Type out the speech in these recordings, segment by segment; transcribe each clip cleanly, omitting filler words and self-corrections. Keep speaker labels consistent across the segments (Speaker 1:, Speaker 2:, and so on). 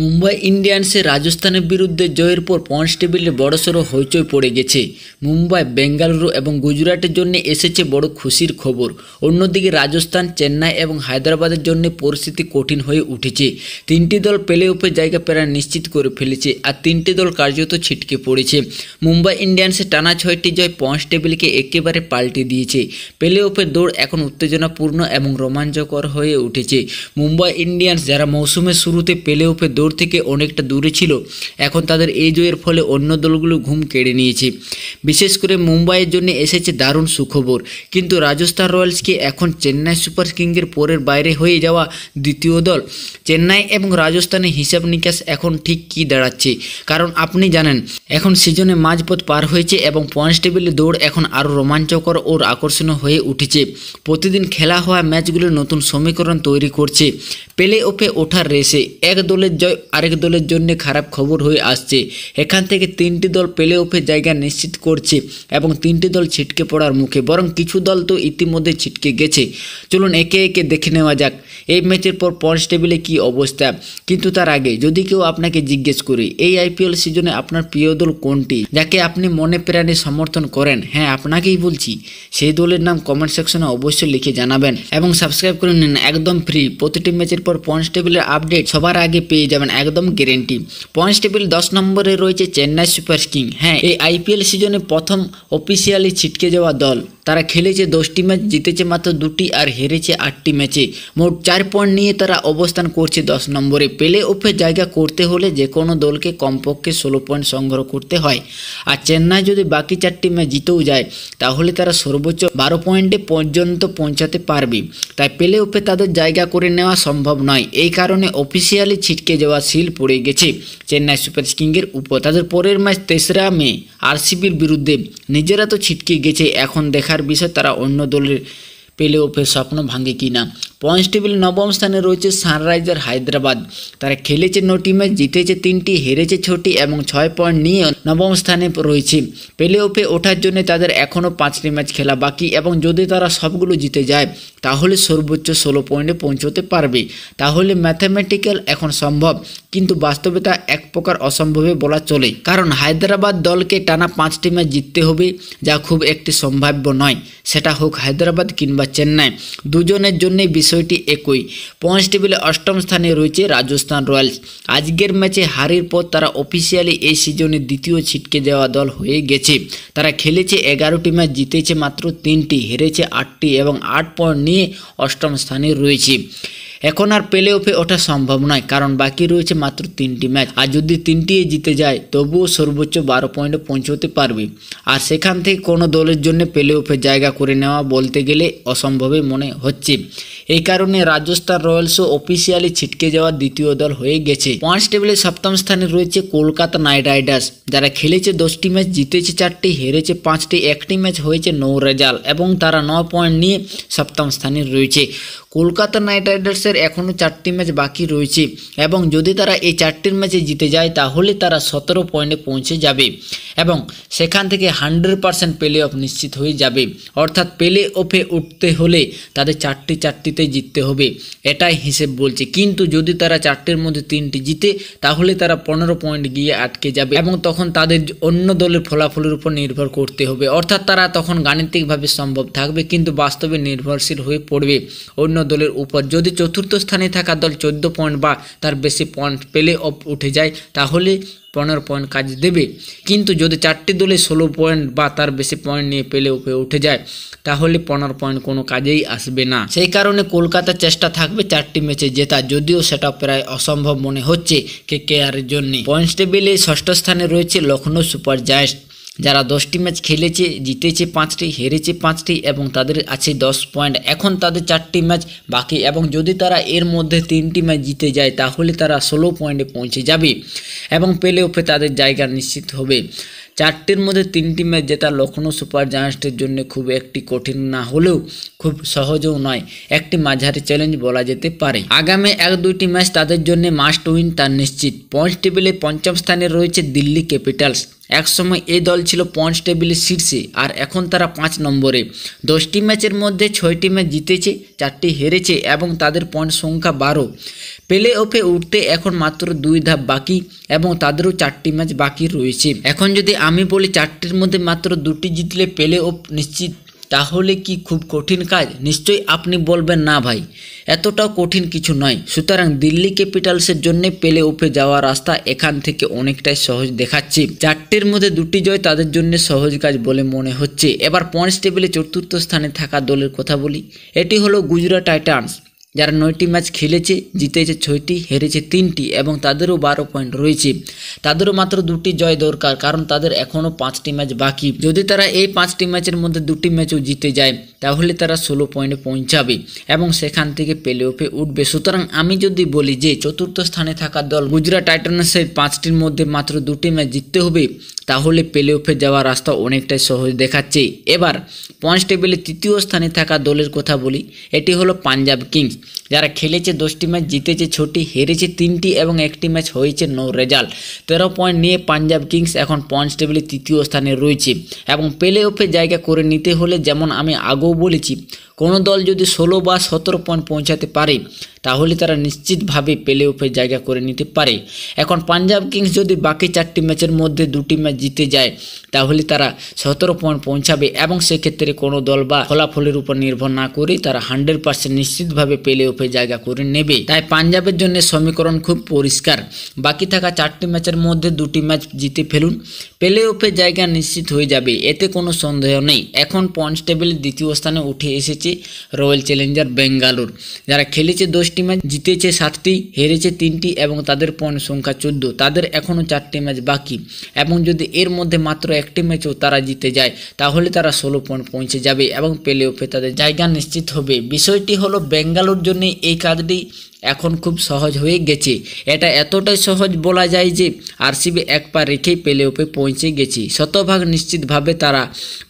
Speaker 1: মুম্বাই ইন্ডিয়ান্সের রাজস্থানের বিরুদ্ধে জয়ের পর পয়েন্টস টেবিলে বড়সড় হইচই পড়ে গেছে। মুম্বাই, বেঙ্গালুরু এবং গুজরাটের জন্য এসেছে বড় খুশির খবর। অন্যদিকে রাজস্থান, চেন্নাই এবং হায়দ্রাবাদের জন্য পরিস্থিতি কঠিন হয়ে উঠেছে। তিনটি দল প্লে অফে জায়গা প্রায় নিশ্চিত করে ফেলেছে, আর তিনটি দল কার্যত ছিটকে পড়েছে। মুম্বাই ইন্ডিয়ান্সের টানা 6টি জয় পয়েন্টস টেবিলকে একেবারে পাল্টে দিয়েছে। প্লে অফের দৌড় এখন উত্তেজনাপূর্ণ এবং রোমাঞ্চকর হয়ে উঠেছে। মুম্বাই ইন্ডিয়ান্স, যারা মৌসুমের শুরুতে প্লে অফে দৌড় থেকে অনেকটা দূরে ছিল, এখন তাদের এই জয়ের ফলে অন্য দলগুলো ঘুম কেড়ে নিয়েছে। বিশেষ করে মুম্বাইয়ের জন্য এসেছে দারুণ সুখবর। কিন্তু রাজস্থান রয়্যালসকে এখন চেন্নাই সুপার কিংসের পরের বাইরে হয়ে যাওয়া দ্বিতীয় দল। চেন্নাই এবং রাজস্থানের হিসাব নিকাশ এখন ঠিক কী দাঁড়াচ্ছে, কারণ আপনি জানেন এখন সিজনে মাঝপথ পার হয়েছে এবং পয়েন্টস টেবিলে দৌড় এখন আরও রোমাঞ্চকর ও আকর্ষণীয় হয়ে উঠেছে। প্রতিদিন খেলা হওয়া ম্যাচগুলো নতুন সমীকরণ তৈরি করছে। প্লে অফে ওঠার রেসে এক দলের জয় আরেক দলের জন্য খারাপ খবর হয়ে আসছে। এখান থেকে তিনটি দল প্লে অফে জায়গা নিশ্চিত করছে এবং তিনটি দল ছিটকে পড়ার মুখে, বরং কিছু দল তো ইতিমধ্যে ছিটকে গেছে। চলুন একে একে দেখে নেওয়া যাক এই ম্যাচের পর পয়েন্টস টেবিলে কী অবস্থা। কিন্তু তার আগে যদি কেউ আপনাকে জিজ্ঞেস করে এই আইপিএল সিজনে আপনার প্রিয় দল কোনটি, যাকে আপনি মনে প্রাণে সমর্থন করেন, হ্যাঁ আপনাকেই বলছি, সেই দলের নাম কমেন্ট সেকশনে অবশ্যই লিখে জানাবেন এবং সাবস্ক্রাইব করে নিন, একদম ফ্রি। প্রতিটি ম্যাচের পর পয়েন্টস টেবিলের আপডেট সবার আগে পেয়ে যাবেন, একদম গ্যারেন্টি। পয়েন্টস টেবিল 10 নম্বরে রয়েছে চেন্নাই সুপার কিং। হ্যাঁ, এই আইপিএল সিজনে প্রথম অফিসিয়ালি ছিটকে যাওয়া দল। তারা খেলেছে 10টি ম্যাচ, জিতেছে মাত্র 2টি আর হেরেছে 8টি ম্যাচে। মোট 4 পয়েন্ট নিয়ে তারা অবস্থান করছে 10 নম্বরে। প্লে অফে জায়গা করতে হলে যে কোনো দলকে কমপক্ষে 16 পয়েন্ট সংগ্রহ করতে হয়। আর চেন্নাই যদি বাকি 4টি ম্যাচ জিতেও যায়, তাহলে তারা সর্বোচ্চ 12 পয়েন্টে পর্যন্ত পৌঁছাতে পারবে। তাই প্লে অফে তাদের জায়গা করে নেওয়া সম্ভব নয়। এই কারণে অফিসিয়ালি ছিটকে যাওয়া সিল পড়ে গেছে চেন্নাই সুপার কিংসের উপর। তাদের পরের ম্যাচ 3রা মে আরসিবির বিরুদ্ধে। নিজেরা তো ছিটকে গেছে, এখন দেখার বিষয় তারা অন্য দলের প্লে অফের স্বপ্ন ভাঙে কিনা। পয়েন্টস টেবিল 9ম স্থানে রয়েছে সানরাইজার হায়দ্রাবাদ। তারা খেলেছে 9টি ম্যাচ, জিতেছে 3টি, হেরেছে 6টি এবং 6 পয়েন্ট নিয়ে 9ম স্থানে রয়েছে। প্লে অফে ওঠার জন্য তাদের এখনও 5টি ম্যাচ খেলা বাকি এবং যদি তারা সবগুলো জিতে যায়, তাহলে সর্বোচ্চ 16 পয়েন্টে পৌঁছতে পারবে। তাহলে ম্যাথামেটিক্যাল এখন সম্ভব, কিন্তু বাস্তবে তা এক প্রকার অসম্ভবে বলা চলে, কারণ হায়দ্রাবাদ দলকে টানা 5টি ম্যাচ জিততে হবে, যা খুব একটি সম্ভাব্য নয়। সেটা হোক হায়দ্রাবাদ কিংবা চেন্নাই, দুজনের জন্যই বিষয়টি একই। পয়েন্টস টেবিলে 8ম স্থানে রয়েছে রাজস্থান রয়্যালস। আজকের ম্যাচে হারের পর তারা অফিসিয়ালি এই সিজনে দ্বিতীয় ছিটকে যাওয়া দল হয়ে গেছে। তারা খেলেছে 11টি ম্যাচ, জিতেছে মাত্র 3টি, হেরেছে 8টি এবং 8 পয়েন্ট নিয়ে 8ম স্থানে রয়েছে। এখন আর প্লে অফে ওঠা সম্ভব নয়, কারণ বাকি রয়েছে মাত্র 3টি ম্যাচ, আর যদি 3টি জিতে যায় তবুও সর্বোচ্চ 12 পয়েন্টে পৌঁছতে পারবে। আর সেখান থেকে কোনো দলের জন্য প্লে অফে জায়গা করে নেওয়া বলতে গেলে অসম্ভবই মনে হচ্ছে। এই কারণে রাজস্থান রয়্যালসও অফিসিয়ালি ছিটকে যাওয়া দ্বিতীয় দল হয়ে গেছে। পয়েন্টস টেবিলে 7ম স্থানে রয়েছে কলকাতা নাইট রাইডার্স। যারা খেলেছে 10টি ম্যাচ, জিতেছে 4টি, হেরেছে 5টি, একটি ম্যাচ হয়েছে নো রেজাল্ট এবং তারা 9 পয়েন্ট নিয়ে 7ম স্থানে রয়েছে। কলকাতা নাইট রাইডার্সের এখনও 4টি ম্যাচ বাকি রয়েছে এবং যদি তারা এই 4টির ম্যাচে জিতে যায়, তাহলে তারা 17 পয়েন্টে পৌঁছে যাবে এবং সেখান থেকে 100% প্লে অফ নিশ্চিত হয়ে যাবে। অর্থাৎ প্লে অফে উঠতে হলে তাদের 4টিতেই জিততে হবে, এটাই হিসেব বলছে। কিন্তু যদি তারা 4টির মধ্যে 3টি জিতে, তাহলে তারা 15 পয়েন্ট গিয়ে আটকে যাবে এবং তখন তাদের অন্য দলের ফলাফলের উপর নির্ভর করতে হবে। অর্থাৎ তারা তখন গাণিতিকভাবে সম্ভব থাকবে, কিন্তু বাস্তবে নির্ভরশীল হয়ে পড়বে অন্য দলের উপর। যদি 4র্থ স্থানে থাকা দল 14 পয়েন্ট বা তার বেশি পয়েন্ট প্লে অফ উঠে যায়, তাহলে 15 পয়েন্ট কাজ দেবে। কিন্তু যদি 4টি দলে 16 পয়েন্ট বা তার বেশি পয়েন্ট নিয়ে প্লে অফে উঠে যায়, তাহলে 15 পয়েন্ট কোনো কাজেই আসবে না। সেই কারণে কলকাতার চেষ্টা থাকবে 4টি ম্যাচে জেতা, যদিও সেটা প্রায় অসম্ভব মনে হচ্ছে কেকেআরের জন্য। পয়েন্টস টেবিলে 6ষ্ঠ স্থানে রয়েছে লখনৌ সুপার জায়ান্টস। যারা 10টি ম্যাচ খেলেছে, জিতেছে 5টি, হেরেছে 5টি এবং তাদের আছে 10 পয়েন্ট। এখন তাদের 4টি ম্যাচ বাকি এবং যদি তারা এর মধ্যে 3টি ম্যাচ জিতে যায়, তাহলে তারা 16 পয়েন্টে পৌঁছে যাবে এবং প্লে অফে তাদের জায়গা নিশ্চিত হবে। 4টির মধ্যে 3টি ম্যাচ জেতা লখনৌ সুপার জায়ান্টসের জন্য খুব একটি কঠিন না হলেও খুব সহজও নয়, একটি মাঝারি চ্যালেঞ্জ বলা যেতে পারে। আগামী 1-2টি ম্যাচ তাদের জন্য মাস্ট উইন, তা নিশ্চিত। পয়েন্টস টেবিলে 5ম স্থানে রয়েছে দিল্লি ক্যাপিটালস। একসময় এই দল ছিল পয়েন্টস টেবিলের শীর্ষে, আর এখন তারা 5 নম্বরে। 10টি ম্যাচের মধ্যে 6টি ম্যাচ জিতেছে, 4টি হেরেছে এবং তাদের পয়েন্ট সংখ্যা 12। প্লে অফে উঠতে এখন মাত্র 2 ধাপ বাকি এবং তাদেরও 4টি ম্যাচ বাকি রয়েছে। এখন যদি আমি বলি 4টির মধ্যে মাত্র 2টি জিতলে প্লে অফ নিশ্চিত, তাহলে কি খুব কঠিন কাজ? নিশ্চয়ই আপনি বলবেন না ভাই, এতটাও কঠিন কিছু নয়। সুতরাং দিল্লি ক্যাপিটালসের জন্য প্লে অফে যাওয়ার রাস্তা এখান থেকে অনেকটাই সহজ দেখাচ্ছে। 4টির মধ্যে 2টি জয় তাদের জন্য সহজ কাজ বলে মনে হচ্ছে। এবার পয়েন্টস টেবিলে 4র্থ স্থানে থাকা দলের কথা বলি। এটি হলো গুজরাট টাইটান্স, যারা 9টি ম্যাচ খেলেছে, জিতেছে 6টি, হেরেছে 3টি এবং তাদেরও 12 পয়েন্ট রয়েছে। তাদেরও মাত্র 2টি জয় দরকার, কারণ তাদের এখনও 5টি ম্যাচ বাকি। যদি তারা এই 5টি ম্যাচের মধ্যে 2টি ম্যাচও জিতে যায়, তাহলে তারা 16 পয়েন্টে পৌঁছাবে এবং সেখান থেকে প্লে অফে উঠবে। সুতরাং আমি যদি বলি যে 4র্থ স্থানে থাকা দল গুজরাট টাইটান্সের 5টির মধ্যে মাত্র 2টি ম্যাচ জিততে হবে, তাহলে প্লে অফে যাওয়ার রাস্তা অনেকটাই সহজ দেখাচ্ছে। এবার পয়েন্টস টেবিলে 3য় স্থানে থাকা দলের কথা বলি। এটি হলো পাঞ্জাব কিংস, যারা খেলেছে 10টি ম্যাচ, জিতেছে 6টি, হেরেছে 3টি এবং 1টি ম্যাচ হয়েছে নো রেজাল্ট। 13 পয়েন্ট নিয়ে পাঞ্জাব কিংস এখন পয়েন্টস টেবিলে 3য় স্থানে রয়েছে এবং প্লে অফে জায়গা করে নিতে হলে, যেমন আমি আগেও বলেছি, কোনো দল যদি 16 বা 17 পয়েন্ট পৌঁছাতে পারে, তাহলে তারা নিশ্চিতভাবে প্লে অফে জায়গা করে নিতে পারে। এখন পাঞ্জাব কিংস যদি বাকি 4টি ম্যাচের মধ্যে 2টি ম্যাচ জিতে যায়, তাহলে তারা 17 পয়েন্ট পৌঁছাবে এবং সেক্ষেত্রে কোনো দল বা ফলাফলের উপর নির্ভর না করে তারা 100% নিশ্চিতভাবে প্লে অফে জায়গা করে নেবে। তাই পাঞ্জাবের জন্য সমীকরণ খুব পরিষ্কার। বাকি থাকা 4টি ম্যাচের মধ্যে 2টি ম্যাচ জিতে ফেলুন, প্লে অফে জায়গা নিশ্চিত হয়ে যাবে, এতে কোনো সন্দেহ নেই। এখন পয়েন্টস টেবিলে 2য় স্থানে উঠে এসেছে রয়্যাল চ্যালেঞ্জার বেঙ্গালুরু, যারা খেলেছে 10টি ম্যাচ, জিতেছে 7টি, হেরেছে 3টি এবং তাদের পয়েন্ট সংখ্যা 14। তাদের এখনও 4টি ম্যাচ বাকি এবং যদি এর মধ্যে মাত্র 1টি ম্যাচও তারা জিতে যায়, তাহলে তারা 16 পয়েন্ট পৌঁছে যাবে এবং প্লে অফে তাদের জায়গা নিশ্চিত হবে। বিষয়টি হলো বেঙ্গালুরুর জন্য এই কাজটি এখন খুব সহজ হয়ে গেছে। এটা এতটাই সহজ বলা যায় যে আরসিবি এক পা রেখেই প্লে অফে পৌঁছে গেছে। শতভাগ নিশ্চিতভাবে তারা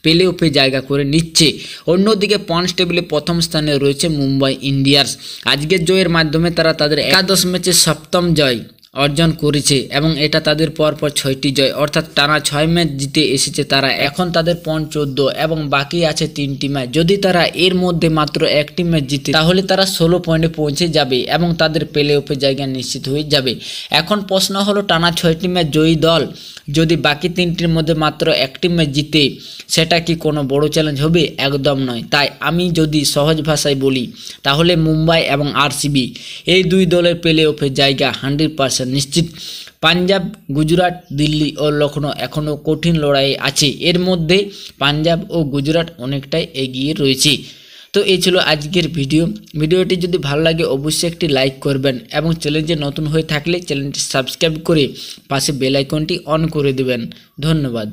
Speaker 1: প্লে অফে জায়গা করে নিচ্ছে। অন্যদিকে পয়েন্টস টেবিলে 1ম স্থানে রয়েছে মুম্বাই ইন্ডিয়ান্স। আজকের জয়ের মাধ্যমে তারা তাদের একাদশ ম্যাচে 7ম জয় অর্জন করেছে এবং এটা তাদের পরপর 6টি জয়, অর্থাৎ টানা 6 ম্যাচ জিতে এসেছে তারা। এখন তাদের পয়েন্ট 14 এবং বাকি আছে 3টি ম্যাচ। যদি তারা এর মধ্যে মাত্র 1টি ম্যাচ জিতে, তাহলে তারা 16 পয়েন্টে পৌঁছে যাবে এবং তাদের প্লে অফে জায়গা নিশ্চিত হয়ে যাবে। এখন প্রশ্ন হলো, টানা 6টি ম্যাচ জয়ী দল যদি বাকি 3টির মধ্যে মাত্র 1টি ম্যাচ জিতে, সেটা কি কোনো বড় চ্যালেঞ্জ হবে? একদম নয়। তাই আমি যদি সহজ ভাষায় বলি, তাহলে মুম্বাই এবং আরসিবি এই 2 দলের প্লে অফে জায়গা 100% নিশ্চিত। পাঞ্জাব, গুজরাট, দিল্লি ও লখনৌ এখনও কঠিন লড়াই আছে। এর মধ্যে পাঞ্জাব ও গুজরাট অনেকটাই এগিয়ে রয়েছে। তো এই ছিল আজকের ভিডিওটি যদি ভালো লাগে অবশ্যই একটি লাইক করবেন এবং চ্যানেলে নতুন হয়ে থাকলে চ্যানেলটি সাবস্ক্রাইব করে পাশে বেল আইকনটি অন করে দেবেন। ধন্যবাদ।